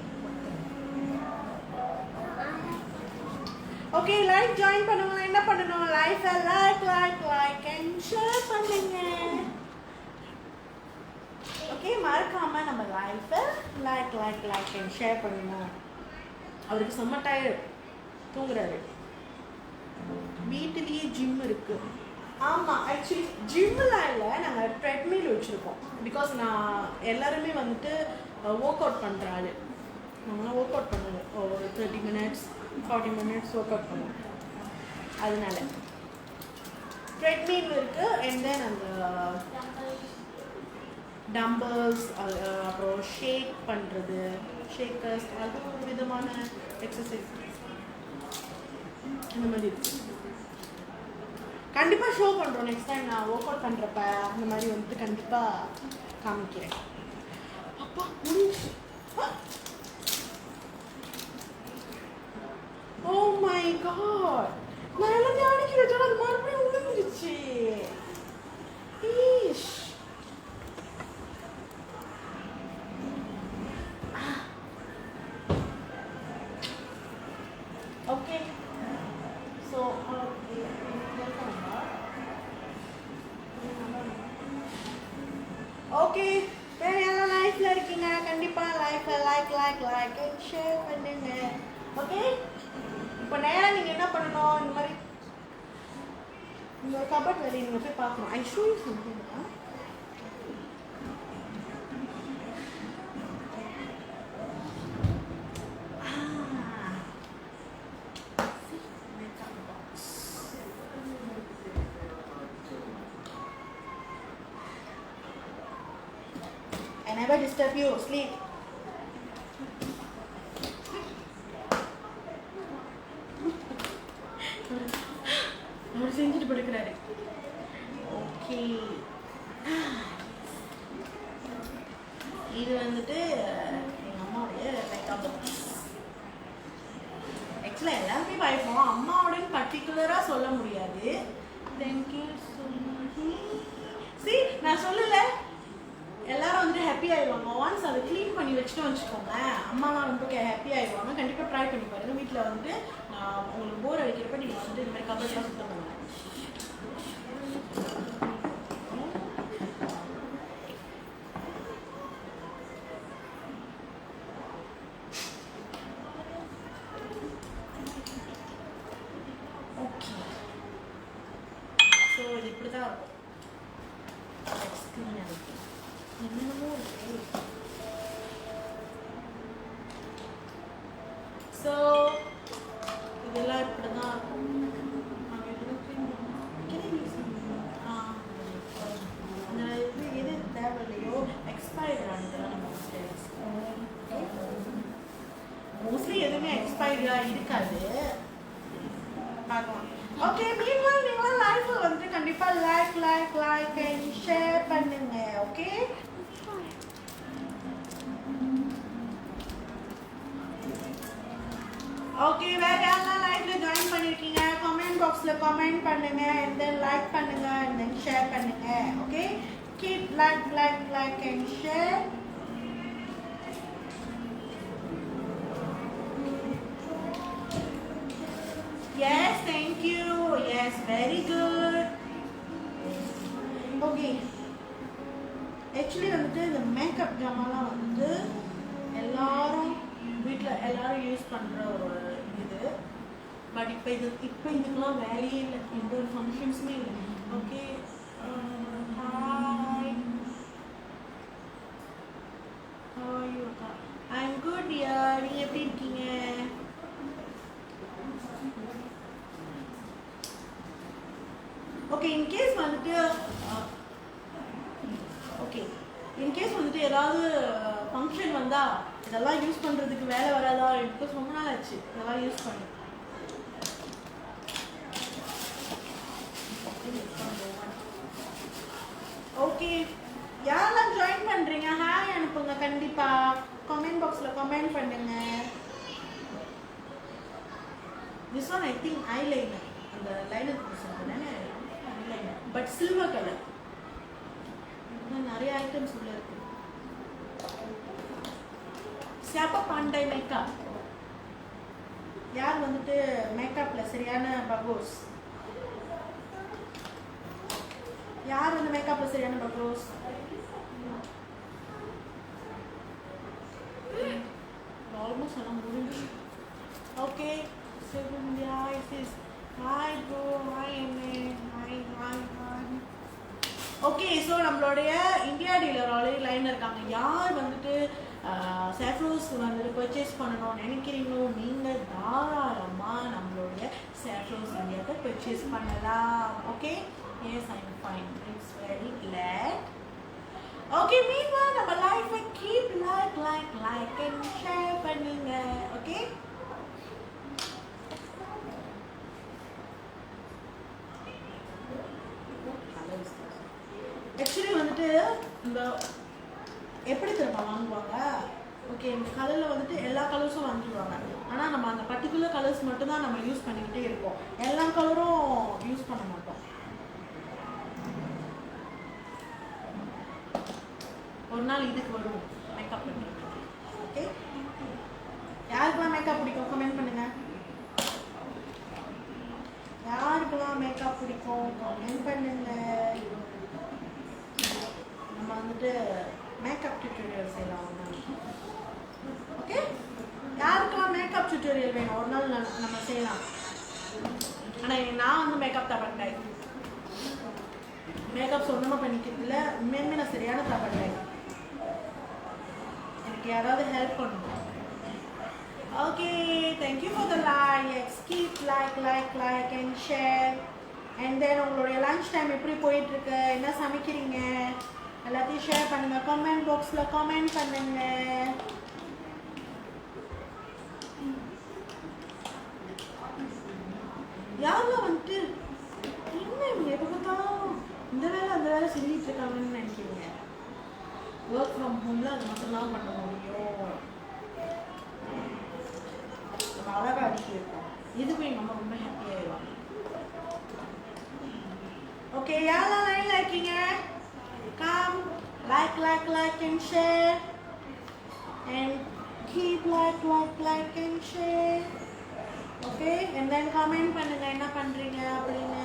Okay, like join பண்ணுங்க. என்ன பண்ணணும், லைஃபை லைக் அண்ட் ஷேர் பண்ணுங்க. ஓகே, மறக்காம நம்ம லைஃபை லைக் அண்ட் ஷேர் பண்ணணும். அவருக்கு செம்ம டயர்டு, தூங்குறாரு. வீட்டிலேயே ஜிம் இருக்கு. ஆமாம், ஆக்சுவலி ஜிம்லாம் இல்லை, நாங்கள் ட்ரெட்மில் வச்சுருக்கோம். பிகாஸ் நான் எல்லாருமே வந்துட்டு ஒர்க் அவுட் பண்ணுற ஆள். நாங்களாம் ஒர்க் அவுட் பண்ணுவோம், ஒரு 30 minutes 40 minutes ஒர்க் அவுட் பண்ணுவோம். அதனால ட்ரெட்மில் இருக்குது. அண்ட் தென் அந்த டம்பிள்ஸ், அப்புறம் ஷேக் பண்ணுறது, ஷேக்கர்ஸ், அது ஒரு விதமான எக்ஸசைஸ் இந்த மாதிரி இருக்குது. கண்டிப்பாக ஷோ பண்ணுறோம் நெக்ஸ்ட் டைம் நான் ஒர்க் அவுட் பண்ணுறப்ப அந்த மாதிரி வந்துட்டு கண்டிப்பாக காமிக்கிறேன். அப்பா முடிஞ்சு. ஓ மை காட், நான் எல்லாத்தையும் அடிக்கி வச்சோம், அது மறுபடியும் விழுந்துருச்சு. ஈஷ். ஓகே, ஸோ ஓகே, வேறு எல்லாம் லைஃப்பில் இருக்கீங்க, கண்டிப்பாக லைஃப்பை லைக் அண்ட் ஷேர் பண்ணுங்க. ஓகே, இப்போ நேராக நீங்கள் என்ன பண்ணணும், இந்த மாதிரி இந்த கபட் வெளியே நீங்கள் போய் பார்க்கணும். ஐ ஷூ சொல்லுங்க. never disturb you. Sleep. அவர் செஞ்சுட்டு படுக்கிறாரு. ஓகே, இது வந்துட்டு எங்கள் அம்மாவுடைய மேக்கப் பாக்ஸ். ஆக்சுவலாக எல்லாருமே பயப்போம், அம்மாவோடன்னு பர்டிகுலராக சொல்ல முடியாது. Thank you so much. சரி, நான் சொல்லலை, எல்லாரும் வந்துட்டு ஹாப்பி ஆயிடுவாங்க. ஒன்ஸ் அதை க்ளீன் பண்ணி வச்சுட்டு வச்சுக்கோங்க, அம்மாலாம் ரொம்ப ஹாப்பி ஆயிடுவாங்க. கண்டிப்பாக ட்ரை பண்ணி பாருங்கள். வீட்டில் வந்துட்டு உங்களுக்கு போர் அடிக்கிறப்ப நீங்கள் வந்துட்டு இந்த மாதிரி கபர்ஸ்லாம் சுத்தம் பண்ணுங்க. ஓகே, ஸோ இது இப்படி தான் இருக்கும். ஸ்க்ரீன் இருக்கு, என்னென்னமோ இருக்கு. ஸோ இதெல்லாம் இப்படி தான் இருக்கும். அந்த இது எது தேவையில்லையோ எக்ஸ்பைர்ட் ஆனதெல்லாம் நம்ம மோஸ்ட்லி எதுவுமே எக்ஸ்பைர்டாக இருக்காது. பார்க்கலாம். ஓகே, நீங்களும் லைஃப்பில் வந்துட்டு கண்டிப்பாக லைக் அண்ட் ஷேர் பண்ணுங்க. ஓகே, ஓகே, வேற யாரெல்லாம் லைவ்ல ஜாயின் பண்ணிருக்கீங்க கமெண்ட் பாக்ஸ்ல கமெண்ட் பண்ணுங்க, and then லைக் பண்ணுங்க, and then ஷேர் பண்ணுங்க. Okay, keep like and share. Yes, thank you. Yes, very good. Okay, actually வந்துட்டு இந்த மேக்கப் ஜாமான்லாம் வந்து எல்லாரும் வீட்டில் எல்லாரும் யூஸ் பண்ணுற ஒரு இது. பட் இப்போ இதுக்கெல்லாம் வேலையே இல்லை, எந்த ஒரு ஃபங்க்ஷன்ஸுமே இல்லை. ஓகே, ஹாய், அக்கா, ஐ எம் குட் டியர். நீங்கள் எப்படி இருக்கீங்க? ஓகே, இன்கேஸ் வந்துட்டு ஏதாவது ஃபங்க்ஷன் வந்தால் இதெல்லாம் யூஸ் பண்ணுறதுக்கு வேலை வராதா? இப்போ ரொம்ப நாள் ஆச்சு இதெல்லாம் யூஸ் பண்ணி. ஓகே, யாரெல்லாம் ஜாயின் பண்ணுறீங்க ஹாய் அனுப்புங்க. கண்டிப்பாக கமெண்ட் பாக்ஸில் கமெண்ட் பண்ணுங்க. This one I think eyeliner, அந்த லைனர் தானே ஐலைனர், பட் சில்வர் கலர். நிறைய ஐட்டம்ஸ் உள்ள இருக்கு. Siapa pandai makeup? யார் வந்துட்டு மேக்கப்ல சரியான பகோஸ்? யார் வந்து மேக்கப்ல சரியான பகோஸ்? ஆல்மோஸ்ட் எல்லாம் முடிஞ்சு. ஓகே, சிவந்தியா இஸ் ஹாய் ப்ரோ, ஹாய் எம்ஏ, ஹாய். ஓகே, ஸோ நம்மளுடைய இந்தியா டீலர் ஆல்ரெடி லைனில் இருக்காங்க. யார் வந்துட்டு சேஃப்ரோஸ் வந்துட்டு பர்ச்சேஸ் பண்ணணும்னு நினைக்கிறீங்களோ நீங்கள் தாராளமாக நம்மளுடைய சேஃப்ரோஸ் இந்தியாவை பர்ச்சேஸ் பண்ணலாம். Okay, yes I am fine, it's very glad. Okay, meanwhile நம்ம லைஃபை கீப் லைக் அண்ட் ஷேர் பண்ணுங்க. ஓகே, ஆக்சுவலி வந்துட்டு இந்த எப்படி திரும்ப வாங்குவாங்க? ஓகே, இந்த கலரில் வந்துட்டு எல்லா கலர்ஸும் வாங்கிடுவாங்க. ஆனால் நம்ம அந்த பர்டிகுலர் கலர்ஸ் மட்டும்தான் நம்ம யூஸ் பண்ணிக்கிட்டே இருப்போம், எல்லா கலரும் யூஸ் பண்ண மாட்டோம். ஒரு நாள் இதுக்கு வருவோம் மேக்கப் பண்ணுறது. ஓகே, யாருக்கெல்லாம் மேக்கப் பிடிக்கும் கமெண்ட் பண்ணுங்க. யாருக்கெல்லாம் மேக்கப் பிடிக்கும் கமெண்ட் பண்ணுங்க. நம்ம வந்துட்டு மேக்கப் டியூட்டோரியல் செய்யலாம் ஒரு நாள். ஓகே, யாருக்கெல்லாம் மேக்கப் டியூட்டோரியல் வேணும் ஒரு நாள் நம்ம செய்யலாம். ஆனால் நான் வந்து மேக்கப் தான் பண்ணுறேன், மேக்கப் சொந்தமாக பண்ணிக்கிறதுல உண்மையுமே நான் சரியான தான் பண்ணுறேன். எனக்கு யாராவது ஹெல்ப் பண்ணணும். Okay, thank you for the likes. Keep like and share. And then உங்களுடைய லன்ச் டைம் எப்படி போயிட்டுருக்கு? என்ன சமைக்கிறீங்க? எல்லாத்தையும் ஷேர் பண்ணுங்க, கமெண்ட் பாக்ஸ்ல கமெண்ட் பண்ணுங்க. யாரெல்லாம் வந்துட்டு என்ன இவங்க எப்போ பார்த்தாலும் இந்த வேலை அந்த வேலை செஞ்சுட்டு இருக்காங்கன்னு நினைக்கிறீங்க? ஒர்க் ஃப்ரம் ஹோம்ல அது மட்டும்தான் பண்ண முடியும். நம்ம அழகாக அடிக்கி இருக்கோம், இதுவே நம்ம ரொம்ப ஹாப்பியாகிடுவாங்க. ஓகே, யாரெல்லாம் லைன்ல இருக்கீங்க? Come like and share and keep like and share. Okay, and then comment பண்ணுங்க என்ன பண்றீங்க அப்படின்னு.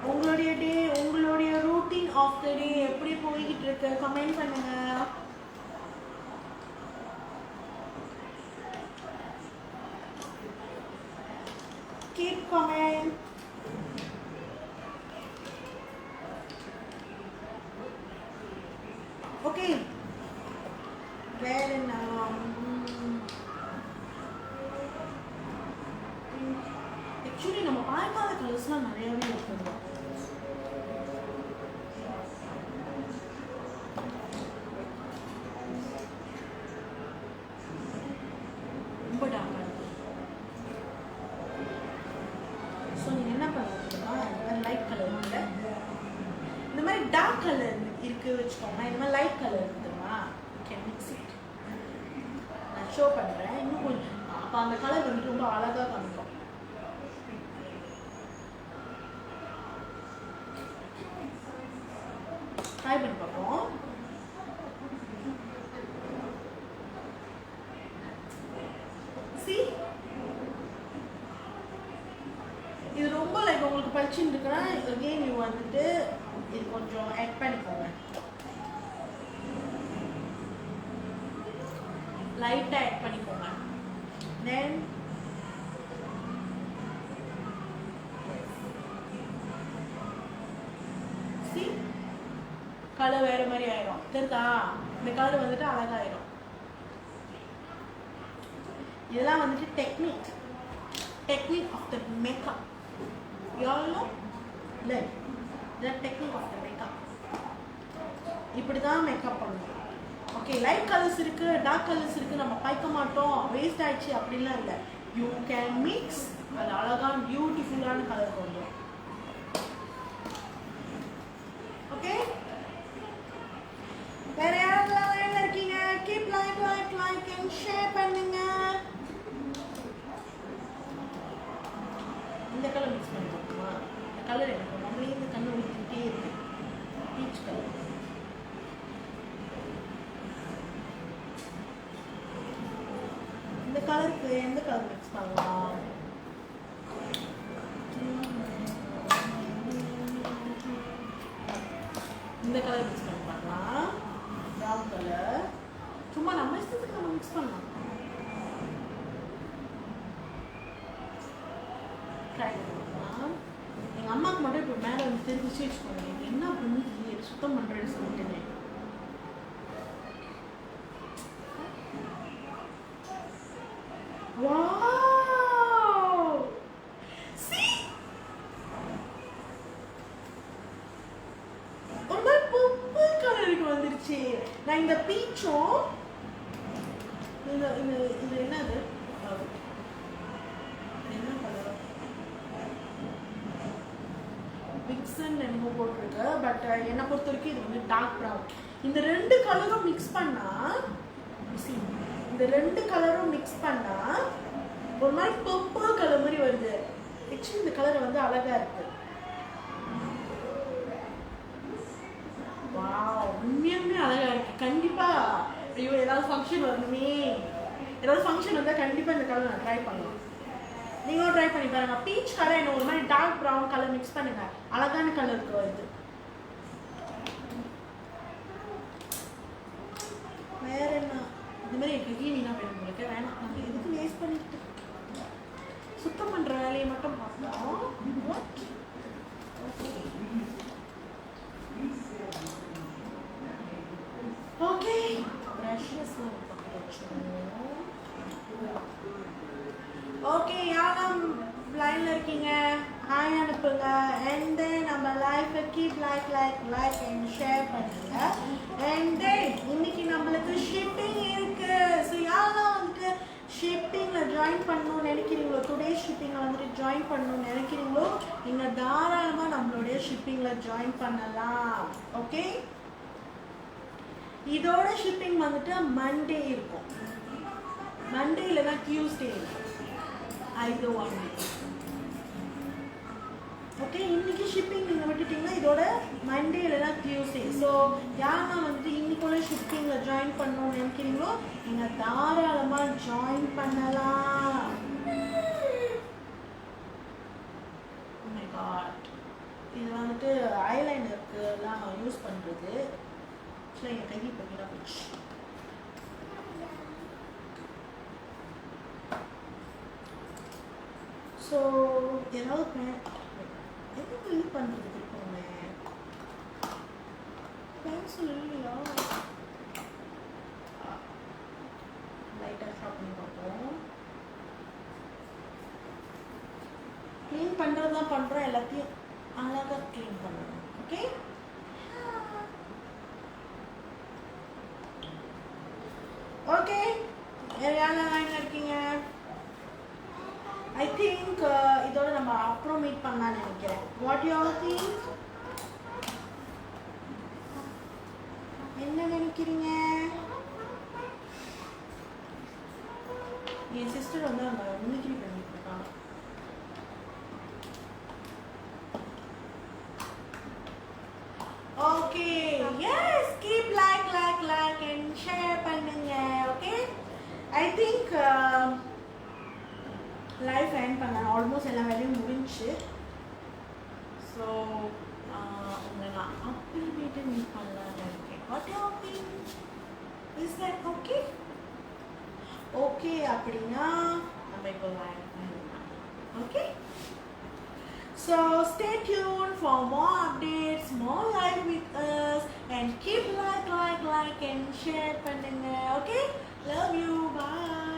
உங்களுடைய டே, உங்களுடைய ரூட்டீன் ஆஃப் தி டே எப்படி போயிட்டு இருக்கு கமெண்ட் பண்ணுங்க. keep comment. ஓகே, வேற என்ன? ஆக்சுவலி நம்ம பார்க்காத கலர்ஸ்லாம் நிறையவே இருக்குது. ரொம்ப டார்க்காக இருக்கு. ஸோ நீங்கள் என்ன பண்ணுறீங்கன்னா இந்த மாதிரி லைட் கலர் இல்லை, இந்த மாதிரி டார்க் கலர் இருக்கு வச்சுக்கோங்க. இந்த மாதிரி லைட் கலர் இருக்குதுமா, கேன் மிக்ஸ் இட். நான் ஷோ பண்ணுறேன் இன்னும் கொஞ்சம். அப்போ அந்த கலர் வந்துட்டு ரொம்ப அழகாக காமிக்கும். ட்ரை பண்ணி பார்ப்போம். சி, இது ரொம்ப லைக் உங்களுக்கு பளிச்சுன்னு இருக்குன்னா அகெயின் யூ வந்துட்டு இது கொஞ்சம் ஆட் பண்ணிக்கோங்க, லைட்டாக ஆட் பண்ணிக்கோங்க. தென் சி, கலர் வேறு மாதிரி ஆயிடும். தெரியுதா? இந்த கலர் வந்துட்டு அழகாயிடும். இதெல்லாம் வந்துட்டு டெக்னிக் ஆஃப் த மேக்கப். யாரோ இல்லை, இதான் டெக்னிக் ஆஃப் த மேக்கப். இப்படி தான் மேக்கப் பண்ணணும். ஓகே, லைட் கலர்ஸ் இருக்குது, டார்க் கலர்ஸ் இருக்குது, நம்ம பாய்க்க மாட்டோம், வேஸ்ட் ஆயிடுச்சு அப்படின்லாம் இல்லை. யூ கேன் மிக்ஸ், அது அழகான பியூட்டிஃபுல்லான கலர் கொண்டு. ஓகே, வேற யாரெல்லாம் லைன்ல இருக்கீங்க? கீப் லைக் அண்ட் ஷேர் பண்ணுங்க. இந்த கலர் மிக்ஸ் பண்ணி பார்க்கணுமா? இந்த கலர் எனக்கு நம்மளே இந்த கண்ணு ஊற்றிக்கிட்டே இருக்கு. Peach colour. இந்த கலருக்கு எந்த கலர் மிக்ஸ் பண்ணலாம்? இந்த கலர் மிக்ஸ் பண்ணி பார்க்கலாம். Brown colour. சும்மா நம்ம இஷ்டத்துக்கு நம்ம மிக்ஸ் பண்ணலாம். ட்ரை பண்ணலாம். எங்கள் அம்மாவுக்கு மட்டும் இப்போ மேலே வந்து தெரிஞ்சிச்சு வச்சுக்கோங்க, என்ன பண்ணி சுத்தம் பண்ணுறேன்னு சொல்லிட்டுனே. வந்துருச்சு. நான் இந்த பீச்சும் இது என்னது என்ன கலர் மிக்ஸன் என்னமோ போட்டிருக்கு. பட் என்னை பொறுத்த வரைக்கும் இது வந்து டார்க் ப்ரௌன். இந்த ரெண்டு கலரும் மிக்ஸ் பண்ணா, இந்த ரெண்டு கலரும் மிக்ஸ் பண்ணா ஒரு மாதிரி பர்பிள் கலர் மாதிரி வருது. ஆக்சுவலி இந்த கலர் வந்து அழகா இருக்கு. வாவ், உண்மையுமே அழகா இருக்கு. கண்டிப்பா ஐயோ ஏதாவது ஃபங்க்ஷன் வரணுமே, ஏதாவது ஃபங்க்ஷன் வந்தால் கண்டிப்பாக இந்த கலர் நான் ட்ரை பண்ணுவேன். நீங்களும் ட்ரை பண்ணி பாருங்க. பீச் கலர் என்ன ஒரு மாதிரி டார்க் ப்ரௌன் கலர் மிக்ஸ் பண்ணுங்க, அழகான கலருக்கு வருது. வேற என்ன இந்த மாதிரி எனக்கு வீணா வேணும் உங்களுக்கு வேணாம். நம்ம எதுக்கு வேஸ்ட் பண்ணிட்டு சுத்தம் பண்ணுற வேலையை மட்டும் பார்ப்போம். ஓகே, ப்ரஷஸ்லாம் ஓகே, யாரும் லைனில் இருக்கீங்க? ஹாய் அனுப்புங்க. அண்ட் தென் நம்ம லைஃப்பை கீப் லைக் அண்ட் ஷேர் பண்ணுங்க. அண்ட் தென் இன்னைக்கு நம்மளுக்கு ஷிப்பிங் இருக்கு. ஸோ யாரெல்லாம் வந்துட்டு ஷிப்பிங்கில் ஜாயின் பண்ணணும்னு நினைக்கிறீங்களோ, டுடே ஷிப்பிங்கில் வந்துட்டு ஜாயின் பண்ணணும்னு நினைக்கிறீங்களோ, நீங்கள் தாராளமாக நம்மளுடைய ஷிப்பிங்கில் ஜாயின் பண்ணலாம். ஓகே, இதோட ஷிப்பிங் வந்துட்டு மண்டே இருக்கும். மண்டே இல்லைனா டியூஸ்டே இருக்கும். இது 1 வீக். ஓகே, இன்னைக்கு ஷிப்பிங் நீங்கள் விட்டுட்டீங்கன்னா இதோட மண்டே இல்லைனா டியூஸ்டே. ஸோ யாரெல்லாம் வந்துட்டு இன்னைக்குள்ள ஷிப்பிங்கில் ஜாயின் பண்ணணும்னு நினைக்கிறீங்களோ நீங்கள் தாராளமாக ஜாயின் பண்ணலாம். Oh my God. இது வந்துட்டு ஐலைனருக்குலாம் யூஸ் பண்ணுறது. ஆக்சுவலாக என் கையை பற்றினா போச்சு. ஸோ ஏதாவது எதுவும் யூஸ் பண்ணுறதுக்கு இருக்கோங்க. பென்சில் இல்லையா? லைட்டாக ஷாப் பண்ணி பார்ப்போம். க்ளீன் பண்ணுறது தான் பண்ணுறோம். எல்லாத்தையும் அழகாக க்ளீன் பண்ணணும். Okay, okay. யாரெல்லாம் லைனில் இருக்கீங்க? ஐ திங்க் இதோட நம்ம அப்புறம் மீட் பண்ணலாம்னு நினைக்கிறேன். What you all think? என்ன நினைக்கிறீங்க? என் சிஸ்டர் வந்து அந்த மிமிக்ரி பண்ணிட்டு இருக்காங்க. Okay, yes, keep like and share பண்ணுங்க. Okay, I think life end பண்ண ஆல்மோஸ்ட் எல்லா வேலையும் முடிஞ்சு. ஸோ உங்களை நான் அப்புறமேட்டு மீட் பண்ணலான்னு இருக்கேன். What you think? Is that okay? Okay அப்படின்னா நம்ம இப்போ லைஃப் பண்ணலாம். Okay, so stay tuned for more updates, more live with us, and keep like and share பண்ணுங்க. Okay, love you, bye.